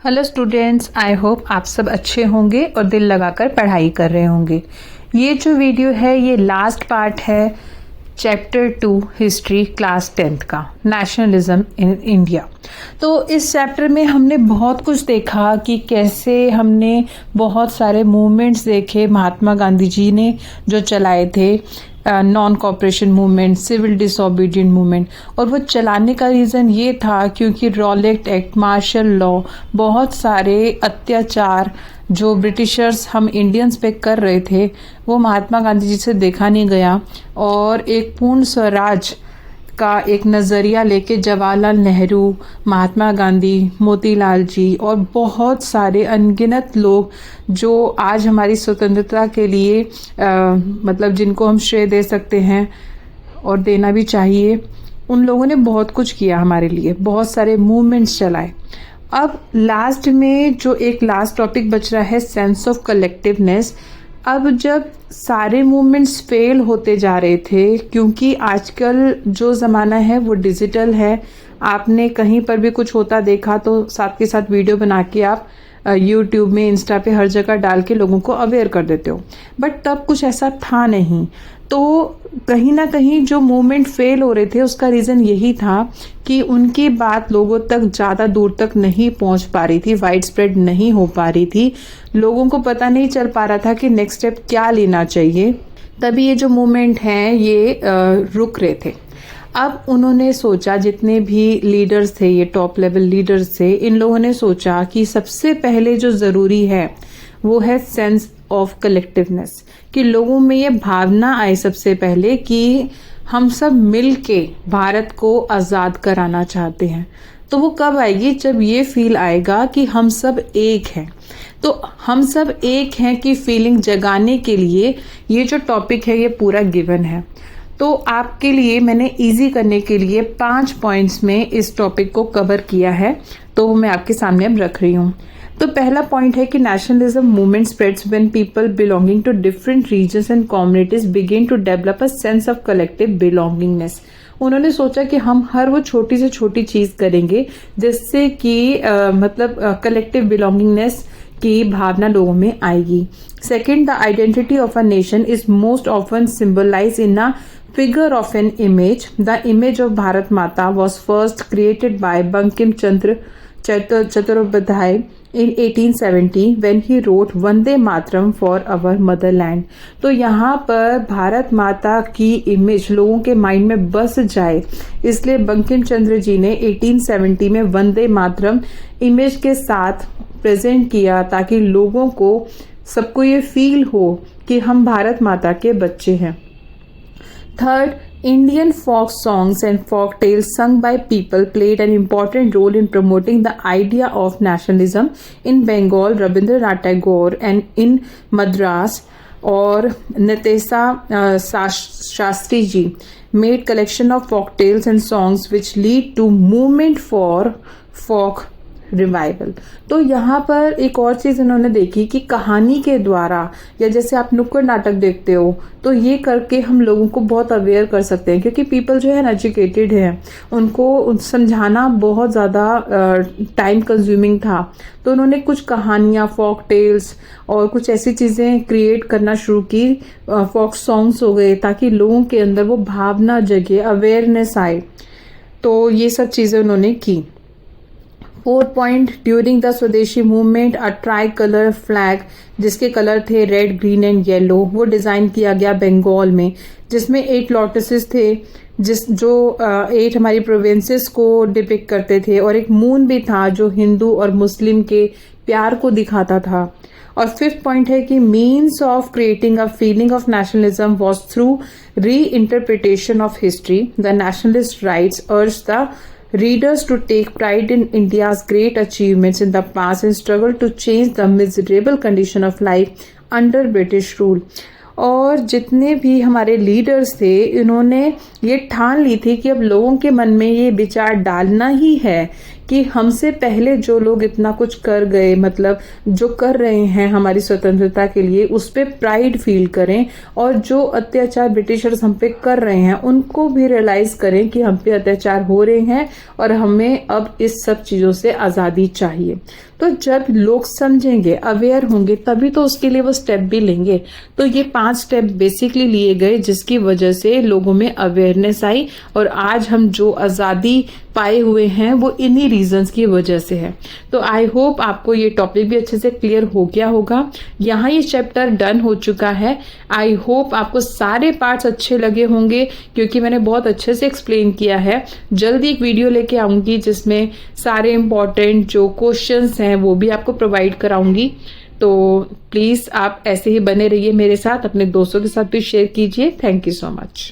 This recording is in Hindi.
हेलो स्टूडेंट्स, आई होप आप सब अच्छे होंगे और दिल लगाकर पढ़ाई कर रहे होंगे। ये जो वीडियो है ये लास्ट पार्ट है चैप्टर 2 हिस्ट्री क्लास 10th का, नेशनलिज्म इन इंडिया। तो इस चैप्टर में हमने बहुत कुछ देखा कि कैसे हमने बहुत सारे मूवमेंट्स देखे महात्मा गांधी जी ने जो चलाए थे, non cooperation movement, civil disobedient movement. और वो चलाने का रीज़न ये था क्योंकि रॉलेट एक्ट, मार्शल लॉ, बहुत सारे अत्याचार जो ब्रिटिशर्स हम इंडियंस पे कर रहे थे वो महात्मा गांधी जी से देखा नहीं गया। और एक पूर्ण स्वराज का एक नज़रिया लेके जवाहरलाल नेहरू, महात्मा गांधी, मोतीलाल जी और बहुत सारे अनगिनत लोग जो आज हमारी स्वतंत्रता के लिए मतलब जिनको हम श्रेय दे सकते हैं और देना भी चाहिए, उन लोगों ने बहुत कुछ किया हमारे लिए, बहुत सारे मूवमेंट्स चलाए। अब लास्ट में जो एक लास्ट टॉपिक बच रहा है, सेंस ऑफ कलेक्टिवनेस। अब जब सारे मूवमेंट्स फेल होते जा रहे थे, क्योंकि आजकल जो ज़माना है वो डिजिटल है, आपने कहीं पर भी कुछ होता देखा तो साथ के साथ वीडियो बना के आप यूट्यूब में, इंस्टा पे हर जगह डाल के लोगों को अवेयर कर देते हो। बट तब कुछ ऐसा था नहीं, तो कहीं ना कहीं जो मूवमेंट फेल हो रहे थे उसका रीज़न यही था कि उनकी बात लोगों तक ज़्यादा दूर तक नहीं पहुंच पा रही थी, वाइड स्प्रेड नहीं हो पा रही थी, लोगों को पता नहीं चल पा रहा था कि नेक्स्ट स्टेप क्या लेना चाहिए। तभी ये जो मूवमेंट हैं ये रुक रहे थे। अब उन्होंने सोचा, जितने भी लीडर्स थे, ये टॉप लेवल लीडर्स थे, इन लोगों ने सोचा कि सबसे पहले जो ज़रूरी है वो है सेंस ऑफ कलेक्टिवनेस, कि लोगों में ये भावना आए सबसे पहले कि हम सब मिल के भारत को आज़ाद कराना चाहते हैं। तो वो कब आएगी? जब ये फील आएगा कि हम सब एक हैं। तो हम सब एक हैं कि फीलिंग जगाने के लिए ये जो टॉपिक है ये पूरा गिवन है। तो आपके लिए मैंने इजी करने के लिए 5 पॉइंट्स में इस टॉपिक को कवर किया है, तो मैं आपके सामने अब रख रही हूँ। तो पहला पॉइंट है कि nationalism movement spreads when people belonging to different regions and communities begin to develop a sense of collective belongingness. उन्होंने सोचा कि हम हर वो छोटी से छोटी चीज करेंगे जिससे कि मतलब कलेक्टिव बिलोंगिंगनेस की भावना लोगों में आएगी। Second, the identity of a nation is most often symbolize in a figure of an image. The image of Bharat Mata was first created by Bankim Chandra Chattopadhyay in 1870 when he wrote Vande Mataram for our motherland. तो यहाँ पर भारत माता की इमेज लोगों के माइंड में बस जाए, इसलिए बंकिम चंद्र जी ने 1870 में वंदे मातरम इमेज के साथ प्रेजेंट किया ताकि लोगों को, सबको ये फील हो कि हम भारत माता के बच्चे हैं। Third, Indian folk songs and folk tales sung by people played an important role in promoting the idea of nationalism. In Bengal, Rabindranath Tagore, and in Madras, or Natesa Shastri ji made collection of folk tales and songs which lead to movement for folk revival. तो यहाँ पर एक और चीज़ इन्होंने देखी कि कहानी के द्वारा, या जैसे आप नुक्कड़ नाटक देखते हो, तो ये करके हम लोगों को बहुत अवेयर कर सकते हैं, क्योंकि पीपल जो है एजुकेटेड हैं, उनको समझाना बहुत ज़्यादा टाइम कंज्यूमिंग था। तो उन्होंने कुछ कहानियाँ, फोक टेल्स और कुछ ऐसी चीज़ें क्रिएट करना शुरू की, फोक सॉन्ग्स हो गए, ताकि लोगों के अंदर वो भावना जगे, अवेयरनेस आए। तो ये सब चीज़ें उन्होंने की। फोर्थ पॉइंट, ड्यूरिंग द स्वदेशी movement a try colour flag, जिसके कलर थे रेड, ग्रीन एंड येलो, वो डिज़ाइन किया गया बंगाल में, जिसमें 8 लॉटसेस थे, जो 8 हमारी प्रोविंसेस को डिपिक्ट करते थे, और एक मून भी था जो हिंदू और मुस्लिम के प्यार को दिखाता था। और फिफ्थ पॉइंट है कि means of creating a feeling of nationalism was through reinterpretation of history. The nationalist writers urge the readers to take pride in India's great achievements in the past and struggle to change the miserable condition of life under British rule. और जितने भी हमारे लीडर्स थे, इन्होंने ये ठान ली थी कि अब लोगों के मन में ये विचार डालना ही है कि हमसे पहले जो लोग इतना कुछ कर गए, मतलब जो कर रहे हैं हमारी स्वतंत्रता के लिए, उस पर प्राइड फील करें, और जो अत्याचार ब्रिटिशर्स हम पे कर रहे हैं उनको भी रियलाइज करें कि हम पे अत्याचार हो रहे हैं और हमें अब इस सब चीज़ों से आज़ादी चाहिए। तो जब लोग समझेंगे, अवेयर होंगे, तभी तो उसके लिए वो स्टेप भी लेंगे। तो ये 5 स्टेप बेसिकली लिए गए जिसकी वजह से लोगों में अवेयरनेस आई, और आज हम जो आज़ादी पाए हुए हैं वो इन्हीं रीजंस की वजह से है। तो आई होप आपको ये टॉपिक भी अच्छे से क्लियर हो गया होगा। यहाँ ये चैप्टर डन हो चुका है। आई होप आपको सारे पार्ट्स अच्छे लगे होंगे, क्योंकि मैंने बहुत अच्छे से एक्सप्लेन किया है। जल्दी एक वीडियो लेके आऊंगी जिसमें सारे इंपॉर्टेंट जो क्वेश्चंस हैं वो भी आपको प्रोवाइड कराऊंगी। तो प्लीज़ आप ऐसे ही बने रहिए मेरे साथ, अपने दोस्तों के साथ भी शेयर कीजिए। Thank you so much.